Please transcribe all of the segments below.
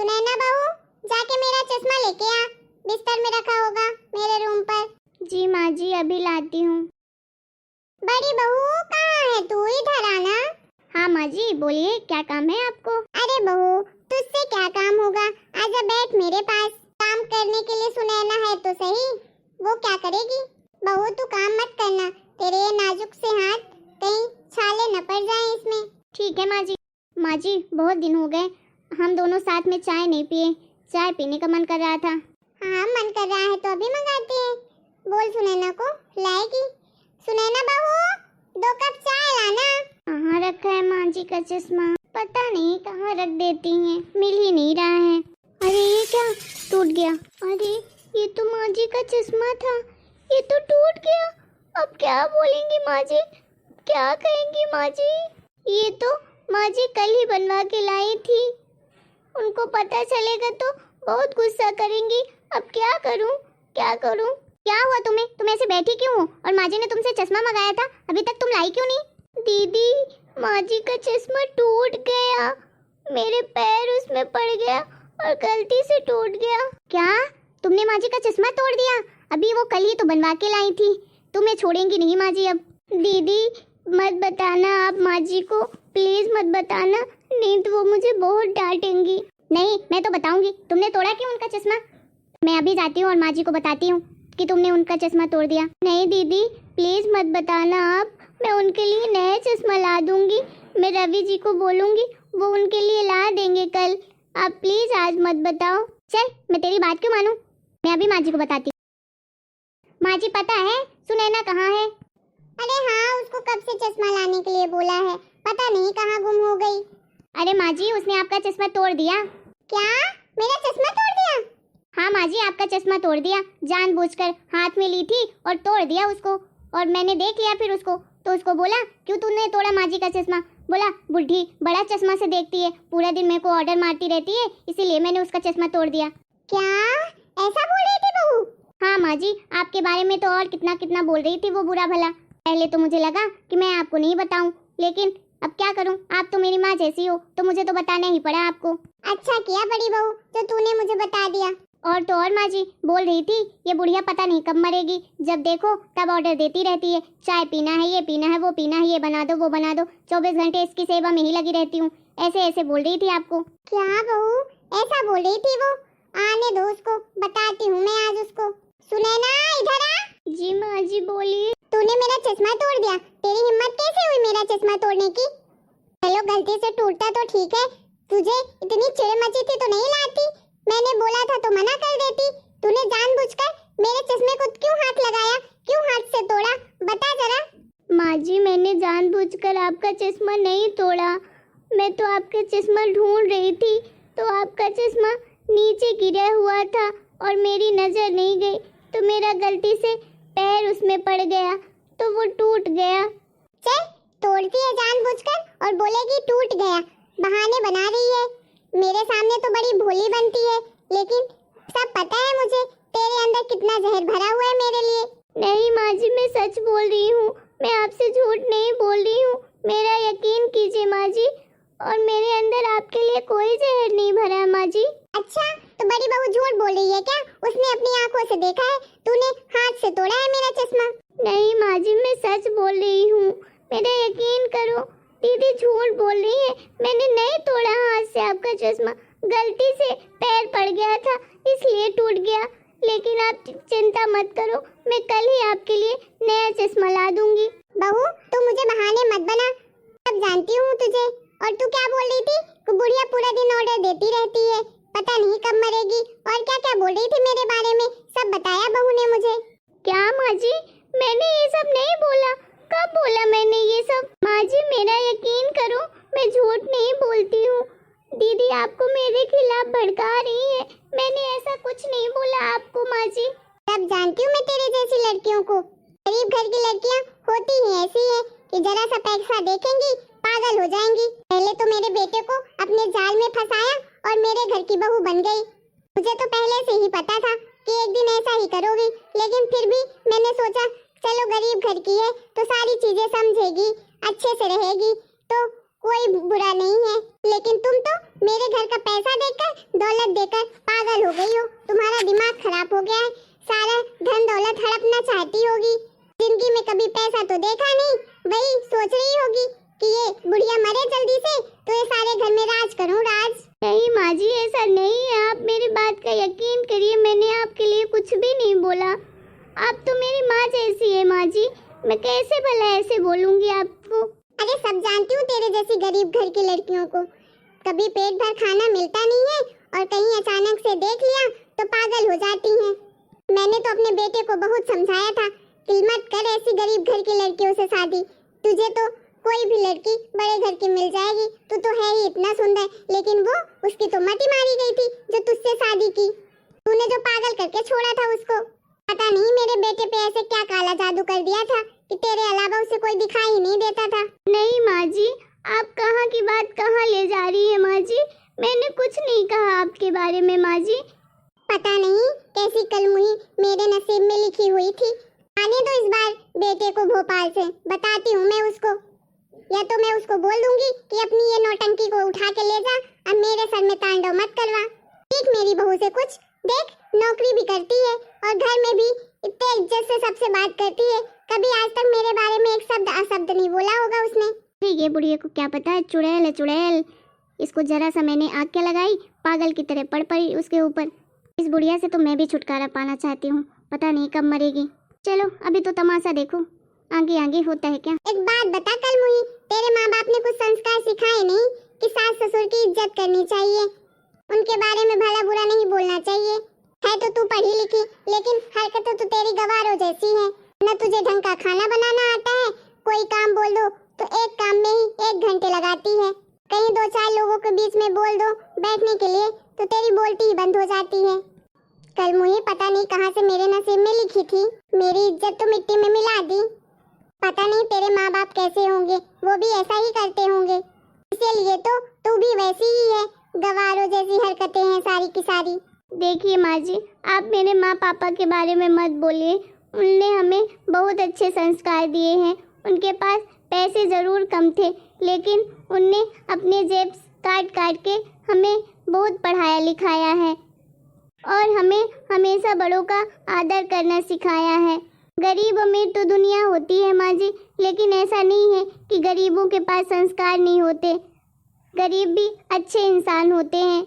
सुनैना बहू, जाके मेरा चश्मा लेके आ, बिस्तर में रखा होगा मेरे रूम पर। जी माँ जी, अभी लाती हूँ। बड़ी बहू कहाँ है तू? इधर आना। हाँ माँ जी, बोलिए क्या काम है आपको? अरे बहू, तुझसे क्या काम होगा, आजा बैठ मेरे पास। काम करने के लिए सुनैना है तो सही, वो क्या करेगी? बहू तू काम मत करना, तेरे ये नाजुक से हाथ कहीं छाले न पड़ जाएं इसमें। ठीक है माँ जी। माँ जी, बहुत दिन हो गए हम दोनों साथ में चाय नहीं पिए, चाय पीने का मन कर रहा था। हाँ मन कर रहा है तो अभी मंगाते हैं। बोल सुनैना को लाएगी। सुनैना बहू, 2 कप चाय लाना। कहाँ रखा है माँ जी का चश्मा? पता नहीं कहाँ रख देती हैं, मिल ही नहीं रहा है। अरे ये क्या, टूट गया। अरे ये तो माँ जी का चश्मा था, ये तो टूट गया। अब क्या बोलेंगी माँ जी, क्या कहेंगी माँ जी? ये तो माँ जी कल ही बनवा के लाई थी, उनको पता चलेगा तो बहुत गुस्सा करेंगी। अब क्या करूं, क्या करूं? क्या हुआ तुम्हें? तुम ऐसे बैठी क्यों हो? और माँ जी ने तुमसे चश्मा मंगाया था, अभी तक तुम लाई क्यों नहीं? दीदी, माँ जी का चश्मा टूट गया, मेरे पैर उसमें पड़ गया और गलती से टूट गया। क्या तुमने माँ जी का चश्मा तोड़ दिया? अभी वो कल ही तो बनवा के लाई थी, तुम्हें छोड़ेंगी नहीं माँ जी अब। दीदी मत बताना आप माँ जी को, प्लीज मत बताना, नहीं तो वो मुझे बहुत डांटेंगी। नहीं, मैं तो बताऊंगी, तुमने तोड़ा क्यों उनका चश्मा? मैं अभी जाती हूँ और माँ जी को बताती हूँ कि तुमने उनका चश्मा तोड़ दिया। नहीं दीदी, प्लीज मत बताना आप, मैं उनके लिए नया चश्मा ला दूंगी। मैं रवि जी को बोलूंगी, वो उनके लिए ला देंगे कल। आप प्लीज आज मत बताओ। चल, मैं तेरी बात क्यों मानूं, मैं अभी माँ जी को बताती हूँ। माँ जी पता है सुनैना कहाँ है? अरे हाँ, उसको कब से चश्मा लाने के लिए बोला है, पता नहीं कहाँ गुम हो गई। अरे माँ जी, उसने आपका चश्मा तोड़ दिया। क्या? मेरा चश्मा तोड़ दिया? हाँ माँ जी, आपका चश्मा तोड़ दिया, जानबूझकर हाथ में ली थी और तोड़ दिया उसको। और मैंने देख लिया फिर उसको, तो उसको बोला क्यों तूने तोड़ा माँ जी का चश्मा? बोला बुढ़ी बड़ा चश्मा से देखती है, पूरा दिन मेरे को ऑर्डर मारती रहती है, इसीलिए मैंने उसका चश्मा तोड़ दिया। क्या ऐसा बोल रही थी बहू? हाँ माँ जी, आपके बारे में तो और कितना कितना बोल रही थी वो बुरा भला। पहले तो मुझे लगा कि मैं आपको नहीं बताऊं, लेकिन अब क्या करूं, आप तो मेरी माँ जैसी हो, तो मुझे तो बताना ही पड़ा आपको। अच्छा किया बड़ी बहू जो तूने मुझे बता दिया। और तो और माँ जी बोल रही थी ये बुढ़िया पता नहीं कब मरेगी, जब देखो तब ऑर्डर देती रहती है, चाय पीना है, ये पीना है, वो पीना है, ये बना दो वो बना दो, 24 घंटे इसकी सेवा में ही लगी रहती हूँ, ऐसे ऐसे बोल रही थी आपको। क्या बहू ऐसा बोल रही थी वो? आने दो उसको, बताती हूँ मैं आज उसको। सुनैना इधर आ। जी माँ जी बोलिए। तूने मेरा चश्मा तोड़ दिया, तेरी हिम्मत कैसे हुई मेरा चश्मा तोड़ने की? चलो गलती से टूटता तो ठीक है, तुझे इतनी चिढ़ मची थी तो नहीं लाती, मैंने बोला था तो मना कर देती। तूने जानबूझकर मेरे चश्मे को क्यों हाथ लगाया, क्यों हाथ से तोड़ा, बता जरा। माँ जी मैंने जानबूझकर आपका चश्मा नहीं तोड़ा, मैं तो आपका चश्मा ढूंढ रही थी, तो आपका चश्मा नीचे गिरा हुआ था और मेरी नजर नहीं गई, तो मेरा गलती से पैर उसमें पड़ गया तो वो टूट गया। चल, तोड़ती है जानबूझकर और बोलेगी टूट गया, बहाने बना रही है। मेरे सामने तो बड़ी भोली बनती है, लेकिन सब पता है मुझे तेरे अंदर कितना जहर भरा हुआ है मेरे लिए। नहीं माँ जी, मैं सच बोल रही हूँ, मैं आपसे झूठ नहीं बोल रही हूँ, मेरा यकीन कीजिए माँ जी, और मेरे अंदर आपके लिए कोई जहर नहीं भरा है माँ जी। अच्छा, तो बड़ी बहू झूठ बोल रही है क्या? उसने अपनी आंखों से देखा है, तूने हाथ से तोड़ा है मेरा चश्मा। नहीं माँ जी, मैं सच बोल रही हूँ, मेरा यकीन करो। दीदी झूठ बोल रही है, मैंने नहीं तोड़ा हाथ से आपका चश्मा, गलती से पैर पड़ गया था इसलिए टूट गया। लेकिन आप चिंता मत करो, मैं कल ही आपके लिए नया चश्मा ला दूंगी। बहू तू मुझे बहाने मत बना, अब जानती हूँ तुझे। और तू क्या बोल रही थी कि बुढ़िया पूरा दिन ऑर्डर देती रहती है, पता नहीं कब मरेगी, और क्या क्या बोल रही थी मेरे बारे में, सब बताया बहू ने मुझे। क्या माँ जी, मैंने ये सब नहीं बोला, कब बोला मैंने ये सब? माँ जी मेरा यकीन करो, मैं झूठ नहीं बोलती हूँ। दीदी आपको मेरे खिलाफ भड़का रही है, मैंने ऐसा कुछ नहीं बोला आपको माँ जी। अब जानती हूँ मैं तेरे जैसी लड़कियों को, गरीब घर की लड़कियाँ होती ही ऐसी है कि जरा सा पैसा देखेंगी पागल हो जाएंगी। पहले तो मेरे बेटे को अपने जाल में फंसाया और मेरे घर की बहू बन गई। मुझे तो पहले से ही पता था कि एक दिन ऐसा ही करोगी, लेकिन फिर भी मैंने सोचा चलो गरीब घर की है तो सारी चीजें समझेगी, अच्छे से रहेगी तो कोई बुरा नहीं है। लेकिन तुम तो मेरे घर का पैसा देखकर दौलत देकर पागल हो गई हो, तुम्हारा दिमाग खराब हो गया है, सारा धन दौलत हड़पना चाहती होगी। जिंदगी में कभी पैसा तो देखा नहीं, वही सोच रही होगी कि ये बुढ़िया मरे जल्दी से तो ये सारे घर में राज करूं, राज। नहीं माँ जी, ऐसा नहीं है, आप मेरी बात का यकीन करिए, मैंने आपके लिए कुछ भी नहीं बोला। आप तो मेरी माँ जैसी है माँ जी, मैं कैसे भला ऐसे बोलूंगी आपको। अरे सब जानती हूँ तेरे जैसी गरीब घर की लड़कियों को, कभी पेट भर खाना मिलता नहीं है और कहीं अचानक से देख लिया तो पागल हो जाती हैं। मैंने तो अपने बेटे को बहुत समझाया था कि मत कर ऐसी गरीब घर की लड़कियों से शादी, तुझे तो कोई भी लड़की बड़े घर की मिल जाएगी, तू तो है ही इतना सुंदर। लेकिन वो उसकी तो मत ही मारी गई थी जो तुझसे शादी की, तूने जो पागल करके छोड़ा था उसको। पता नहीं मेरे बेटे पे ऐसे क्या काला जादू कर दिया था कि तेरे अलावा उसे कोई दिखाई ही नहीं देता था। नहीं माँ जी, आप कहाँ की बात कहाँ ले जा रही है माँ जी, मैंने कुछ नहीं कहा आपके बारे में माँ जी। पता नहीं कैसी कलमुही मेरे नसीब में लिखी हुई थी। आने दो इस बार बेटे को भोपाल से, बताती हूँ मैं उसको, या तो मैं उसको बोल दूंगी कि अपनी ये नौटंकी को उठा के ले जा, अब मेरे सर में तांडव मत करवा। देख मेरी बहू से कुछ, देख नौकरी भी करती है और घर में भी इतने इज्जत से सबसे बात करती है, कभी आज तक मेरे बारे में एक शब्द अशब्द नहीं बोला होगा उसने। ये बुढ़िया को क्या पता है, चुड़ैल है चुड़ैल, इसको जरा सा मैंने आग क्या लगाई, पागल की तरह पड़ पड़ी उसके ऊपर। इस बुढ़िया से तो मैं भी छुटकारा पाना चाहती हूँ, पता नहीं कब मरेगी। चलो अभी तो तमाशा देखो, आगे आगे होता है क्या। एक बात बता कलमुही, तेरे माँ बाप ने कुछ संस्कार सिखाए नहीं कि सास ससुर की इज्जत करनी चाहिए, उनके बारे में भला बुरा नहीं बोलना चाहिए। है तो तू पढ़ी लिखी, लेकिन हरकतें तो तेरी गवारों जैसी हैं। न तुझे ढंग का खाना बनाना आता है, कोई काम बोल दो तो एक काम में ही 1 घंटे लगाती है, कहीं 2-4 लोगों के बीच में बोल दो बैठने के लिए तो तेरी बोलती ही बंद हो जाती है। कलमुही पता नहीं कहाँ से मेरे नसीब में लिखी थी, मेरी इज्जत तो मिट्टी में मिला दी। पता नहीं तेरे माँ बाप कैसे होंगे, वो भी ऐसा ही करते होंगे, इसीलिए तो तू भी वैसी ही है, गवारों जैसी हरकतें हैं सारी की सारी। देखिए माँ जी, आप मेरे माँ पापा के बारे में मत बोलिए, उनने हमें बहुत अच्छे संस्कार दिए हैं। उनके पास पैसे ज़रूर कम थे, लेकिन उनने अपने जेब काट काट के हमें बहुत पढ़ाया लिखाया है और हमें हमेशा बड़ों का आदर करना सिखाया है। गरीब अमीर तो दुनिया होती है माँ जी, लेकिन ऐसा नहीं है कि गरीबों के पास संस्कार नहीं होते। गरीब भी अच्छे इंसान होते हैं,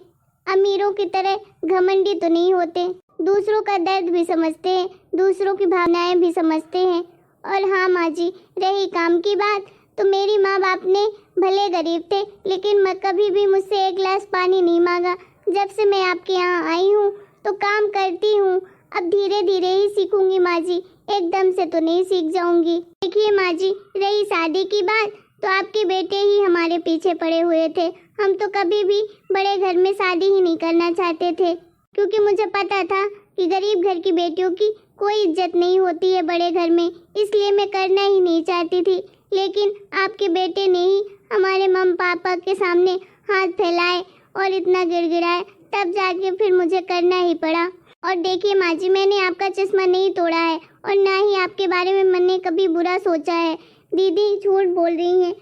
अमीरों की तरह घमंडी तो नहीं होते, दूसरों का दर्द भी समझते हैं, दूसरों की भावनाएं भी समझते हैं। और हाँ माँ जी, रही काम की बात, तो मेरी माँ बाप ने भले गरीब थे, लेकिन मैं कभी भी मुझसे 1 गिलास पानी नहीं मांगा। जब से मैं आपके यहाँ आई हूँ तो काम करती हूँ, अब धीरे धीरे ही सीखूंगी माँ जी, एकदम से तो नहीं सीख जाऊंगी। देखिए माँ जी, रही शादी की बात, तो आपके बेटे ही हमारे पीछे पड़े हुए थे। हम तो कभी भी बड़े घर में शादी ही नहीं करना चाहते थे, क्योंकि मुझे पता था कि गरीब घर की बेटियों की कोई इज्जत नहीं होती है बड़े घर में, इसलिए मैं करना ही नहीं चाहती थी। लेकिन आपके बेटे ने ही हमारे मम्मी पापा के सामने हाथ फैलाए और इतना गिड़गिड़ाए, तब जाके फिर मुझे करना ही पड़ा। और देखिए माँ जी, मैंने आपका चश्मा नहीं तोड़ा है और ना ही आपके बारे में मैंने कभी बुरा सोचा है। दीदी झूठ बोल रही हैं।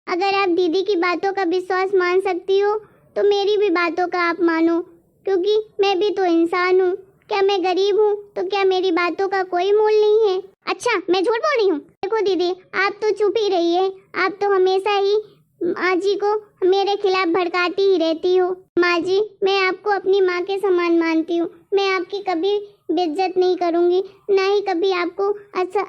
अगर आप दीदी की बातों का विश्वास मान सकती हो तो मेरी भी बातों का आप मानो, क्योंकि मैं भी तो इंसान हूँ। क्या मैं गरीब हूँ तो क्या मेरी बातों का कोई मोल नहीं है? अच्छा, मैं झूठ बोल रही हूँ? देखो दीदी, आप तो चुप ही रहिए, आप तो हमेशा ही माँ जी को मेरे खिलाफ भड़काती ही रहती हो। माँ जी, मैं आपको अपनी माँ के समान मानती हूँ, मैं आपकी कभी बेइज्जत नहीं करूँगी, ना ही कभी आपको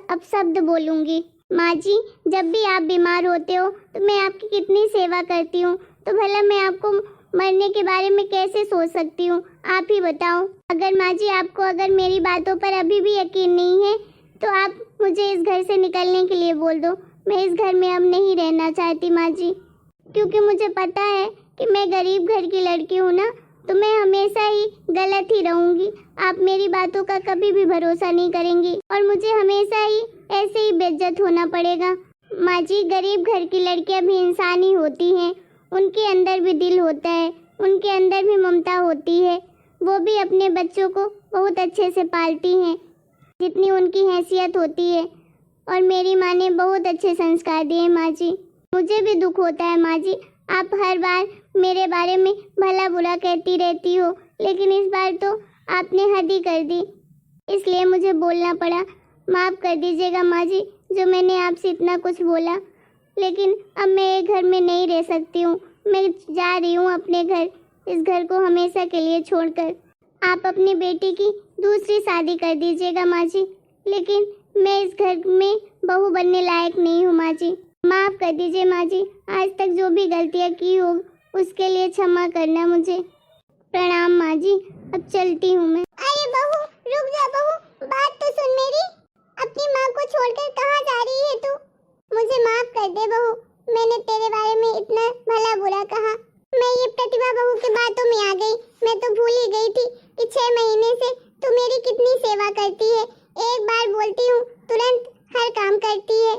अपशब्द बोलूँगी। माँ जी, जब भी आप बीमार होते हो तो मैं आपकी कितनी सेवा करती हूँ, तो भला मैं आपको मरने के बारे में कैसे सोच सकती हूँ? आप ही बताओ। अगर माँ जी आपको अगर मेरी बातों पर अभी भी यकीन नहीं है तो आप मुझे इस घर से निकलने के लिए बोल दो। मैं इस घर में अब नहीं रहना चाहती माँ जी, क्योंकि मुझे पता है कि मैं गरीब घर की लड़की हूँ ना, तो मैं हमेशा ही गलत ही रहूँगी। आप मेरी बातों का कभी भी भरोसा नहीं करेंगी और मुझे हमेशा ही ऐसे ही बेइज्जत होना पड़ेगा। माँ जी, गरीब घर की लड़कियाँ भी इंसान ही होती हैं, उनके अंदर भी दिल होता है, उनके अंदर भी ममता होती है, वो भी अपने बच्चों को बहुत अच्छे से पालती हैं जितनी उनकी हैसियत होती है। और मेरी माँ ने बहुत अच्छे संस्कार दिए माँ जी। मुझे भी दुख होता है माँ जी, आप हर बार मेरे बारे में भला बुरा कहती रहती हो, लेकिन इस बार तो आपने हद ही कर दी, इसलिए मुझे बोलना पड़ा। माफ़ कर दीजिएगा माँ जी, जो मैंने आपसे इतना कुछ बोला, लेकिन अब मैं ये घर में नहीं रह सकती हूँ। मैं जा रही हूँ अपने घर, इस घर को हमेशा के लिए छोड़कर। आप अपनी बेटी की दूसरी शादी कर दीजिएगा माँ जी, लेकिन मैं इस घर में बहू बनने लायक नहीं हूँ माँ जी। माफ़ कर दीजिए माँ जी, आज तक जो भी गलतियाँ की हो उसके लिए क्षमा करना मुझे। प्रणाम माँ जी, अब चलती हूँ मैं। अरे बहू रुक जा बहू, बात तो सुन मेरी। अपनी माँ को छोड़कर कहाँ जा रही है तू? मुझे माफ कर दे बहू, मैंने तेरे बारे में इतना भला बुरा कहा। मैं ये प्रतिभा बहू की बातों में आ गई। मैं तो भूल ही गई थी कि 6 महीने से तू मेरी कितनी सेवा करती है। एक बार बोलती हूँ तुरंत हर काम करती है।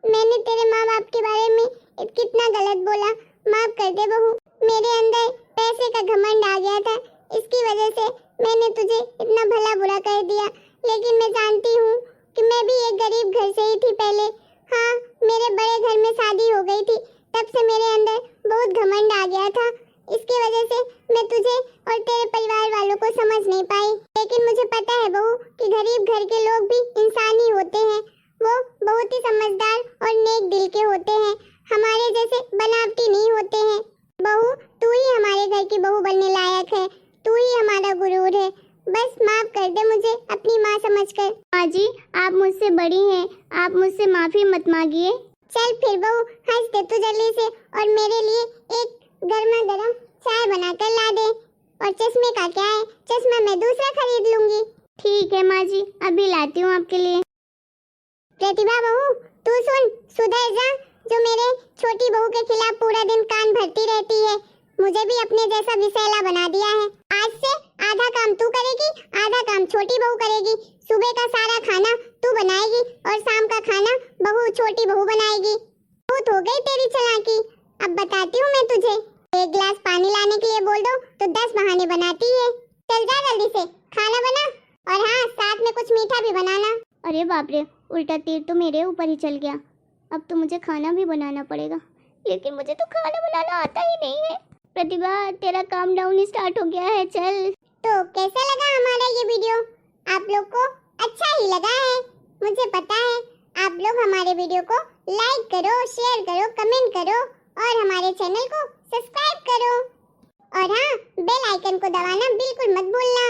मैंने तेरे माँ बाप के बारे में कितना गलत बोला, माफ कर दे बहू। मेरे अंदर पैसे का घमंड आ गया था, इसकी वजह से मैंने तुझे इतना भला बुरा कर दिया। लेकिन मैं जानती हूँ कि मैं भी एक गरीब घर से ही थी पहले। हाँ, मेरे बड़े घर में शादी हो गई थी, तब से मेरे अंदर बहुत घमंड आ गया था। इसकी वजह से मैं तुझे और तेरे परिवार वालों को समझ नहीं पाई। लेकिन मुझे पता है बहू कि गरीब घर के लोग भी इंसान ही होते हैं। वो बहुत ही समझदार और नेक दिल के होते हैं, हमारे जैसे बनावटी नहीं होते हैं। बहू, तू ही हमारे घर की बहू बनने लायक है, तू ही हमारा गुरूर है। बस माफ कर दे मुझे अपनी माँ समझकर। माँ जी, आप मुझसे बड़ी हैं, आप मुझसे माफ़ी मत मांगिए। चल फिर बहू, हंस दे तू जल्दी से और मेरे लिए एक गर्मा गर्म चाय बनाकर ला दे। और चश्मे का क्या है, चश्मा मैं दूसरा खरीद लूंगी। ठीक है माँ जी, अभी लाती हूँ आपके लिए। प्रतिभा बहू, तू सुन, सुधर जा। जो मेरे छोटी बहू के खिलाफ पूरा दिन कान भरती रहती है, मुझे भी अपने जैसा विषैला बना दिया है। आज से आधा काम तू करेगी, आधा काम छोटी बहू करेगी। सुबह का सारा खाना तू बनाएगी और शाम का खाना छोटी बहू बनाएगी। बहुत हो गई तेरी चालाकी, अब बताती हूँ मैं तुझे। एक गिलास पानी लाने के लिए बोल दो तो 10 बहाने बनाती है। चल जा जल्दी से, खाना बना, और हाँ, साथ में कुछ मीठा भी बनाना। अरे बाप रे, उल्टा तीर तो मेरे ऊपर ही चल गया। अब तो मुझे खाना भी बनाना पड़ेगा, लेकिन मुझे तो खाना बनाना आता ही नहीं है। प्रतिभा, तेरा काम डाउन स्टार्ट हो गया है, चल। तो कैसा लगा हमारा ये वीडियो? आप लोग को अच्छा ही लगा है, मुझे पता है। आप लोग हमारे वीडियो को लाइक करो, शेयर करो, कमेंट करो और हमारे चैनल को सब्सक्राइब करो। और हाँ, बेल आइकन को दबाना बिल्कुल मत भूलना।